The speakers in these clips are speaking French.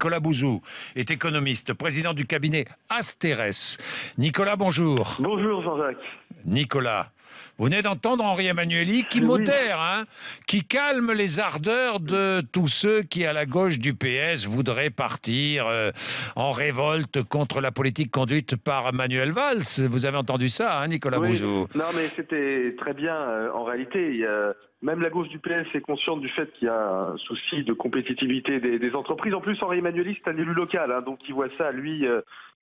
Nicolas Bouzou est économiste, président du cabinet Asterès. Nicolas, bonjour. Bonjour Jean-Jacques. Nicolas, vous venez d'entendre Henri Emmanuelli qui modère, qui calme les ardeurs de tous ceux qui, à la gauche du PS, voudraient partir en révolte contre la politique conduite par Manuel Valls. Vous avez entendu ça, Nicolas Bouzou? Non, mais c'était très bien. En réalité, même la gauche du PS est consciente du fait qu'il y a un souci de compétitivité des entreprises. En plus, Henri Emmanuelli, c'est un élu local, donc il voit ça, lui,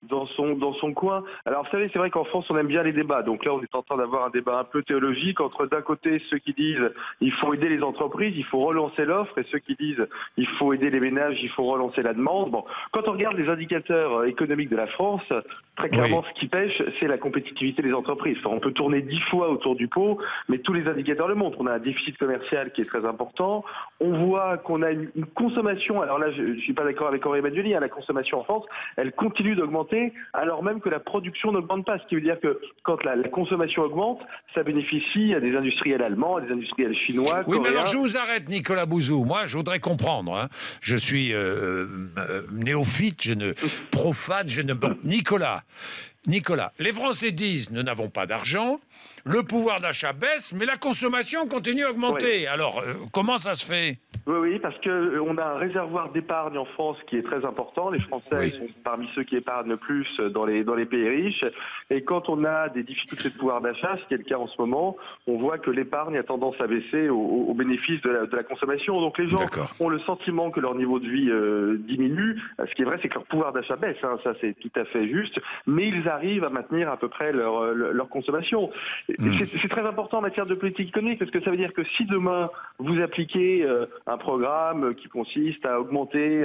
dans son coin. Alors, vous savez, c'est vrai qu'en France, on aime bien les débats. Donc là, on est en train d'avoir un débat un peu théologique entre, d'un côté, ceux qui disent il faut aider les entreprises, il faut relancer l'offre, et ceux qui disent il faut aider les ménages, il faut relancer la demande. Bon, quand on regarde les indicateurs économiques de la France, très clairement, ce qui pêche, c'est la compétitivité des entreprises. Enfin, on peut tourner 10 fois autour du pot, mais tous les indicateurs le montrent. On a un déficit commercial qui est très important. On voit qu'on a une consommation. Alors là, je ne suis pas d'accord avec Henri Emmanuelli. La consommation en France, elle continue d'augmenter, alors même que la production n'augmente pas. Ce qui veut dire que quand la consommation augmente, ça bénéficie à des industriels allemands, à des industriels chinois, Oui, coréens. mais alors je vous arrête, Nicolas Bouzou. Moi, je voudrais comprendre. Je suis néophyte, je ne profane, je ne... Bon, Nicolas, les Français disent nous n'avons pas d'argent, le pouvoir d'achat baisse, mais la consommation continue à augmenter. Oui. Alors, comment ça se fait? Oui, parce qu'on a un réservoir d'épargne en France qui est très important. Les Français sont parmi ceux qui épargnent le plus dans les pays riches. Et quand on a des difficultés de pouvoir d'achat, ce qui est le cas en ce moment, on voit que l'épargne a tendance à baisser au bénéfice de la consommation. Donc les gens ont le sentiment que leur niveau de vie diminue. Ce qui est vrai, c'est que leur pouvoir d'achat baisse. Ça, c'est tout à fait juste. Mais ils arrivent à maintenir à peu près leur consommation. C'est très important en matière de politique économique, parce que ça veut dire que si demain vous appliquez un programme qui consiste à augmenter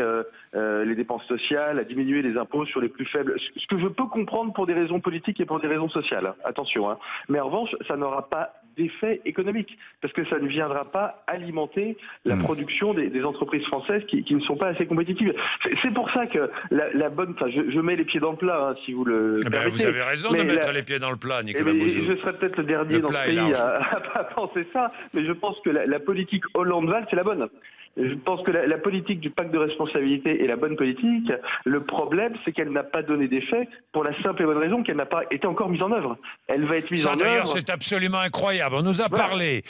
les dépenses sociales, à diminuer les impôts sur les plus faibles, ce que je peux comprendre pour des raisons politiques et pour des raisons sociales, attention, mais en revanche, ça n'aura pas d'effet économique, parce que ça ne viendra pas alimenter la production des entreprises françaises qui ne sont pas assez compétitives. C'est pour ça que la bonne... Enfin, je mets les pieds dans le plat, si vous le permettez. Vous avez raison de mettre les pieds dans le plat, Nicolas Bouzou. Je serais peut-être le dernier dans ce pays à penser ça, mais je pense que la politique Hollande-Valls, c'est la bonne. Je pense que la politique du pacte de responsabilité est la bonne politique. Le problème, c'est qu'elle n'a pas donné d'effet pour la simple et bonne raison qu'elle n'a pas été encore mise en œuvre. Elle va être mise en œuvre. D'ailleurs, c'est absolument incroyable. On nous a parlé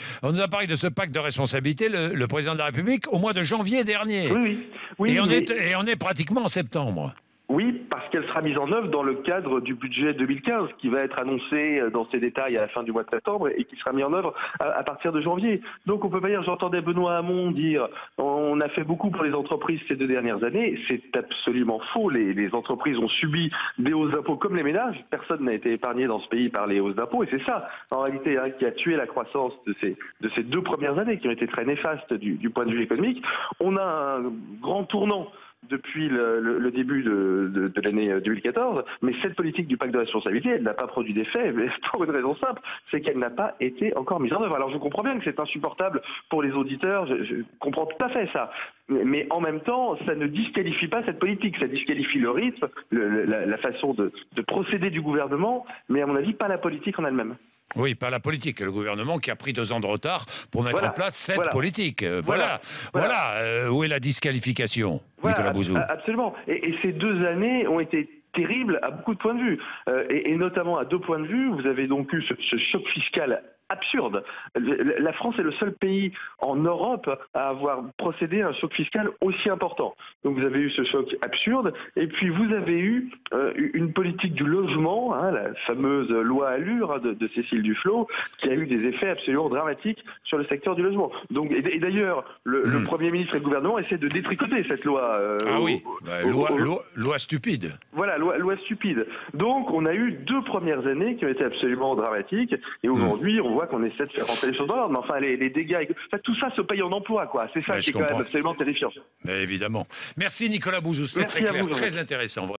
de ce pacte de responsabilité, le président de la République, au mois de janvier dernier. Oui, et on est pratiquement en septembre. Oui, parce qu'elle sera mise en œuvre dans le cadre du budget 2015 qui va être annoncé dans ses détails à la fin du mois de septembre et qui sera mis en œuvre à partir de janvier. Donc on peut pas dire, j'entendais Benoît Hamon dire on a fait beaucoup pour les entreprises ces 2 dernières années. C'est absolument faux. Les entreprises ont subi des hausses d'impôts comme les ménages. Personne n'a été épargné dans ce pays par les hausses d'impôts et c'est ça en réalité qui a tué la croissance de ces 2 premières années qui ont été très néfastes du point de vue économique. On a un grand tournant depuis le début de l'année 2014, mais cette politique du pacte de responsabilité, elle n'a pas produit d'effet, mais pour une raison simple, c'est qu'elle n'a pas été encore mise en œuvre. Alors je comprends bien que c'est insupportable pour les auditeurs, je comprends tout à fait ça, mais en même temps, ça ne disqualifie pas cette politique, ça disqualifie le rythme, la façon de procéder du gouvernement, mais à mon avis, pas la politique en elle-même. Oui, pas la politique. Le gouvernement qui a pris 2 ans de retard pour mettre en place cette politique. Voilà. Où est la disqualification, Nicolas Bouzou? Absolument. Et ces 2 années ont été terribles à beaucoup de points de vue. Et notamment à 2 points de vue, vous avez donc eu ce choc fiscal absurde. La France est le seul pays en Europe à avoir procédé à un choc fiscal aussi important. Donc vous avez eu ce choc absurde, et puis vous avez eu une politique du logement, la fameuse loi Allure de Cécile Duflot, qui a eu des effets absolument dramatiques sur le secteur du logement. Donc, et d'ailleurs, le Premier ministre et le gouvernement essaient de détricoter cette loi. Loi stupide. Voilà, loi stupide. Donc on a eu 2 premières années qui ont été absolument dramatiques, et aujourd'hui on voit qu'on essaie de faire rentrer les choses dans l'ordre, mais enfin les dégâts, tout ça se paye en emploi, quoi. C'est ça qui est quand même absolument terrifiant. Mais évidemment. Merci Nicolas Bouzou, c'était très clair, très intéressant.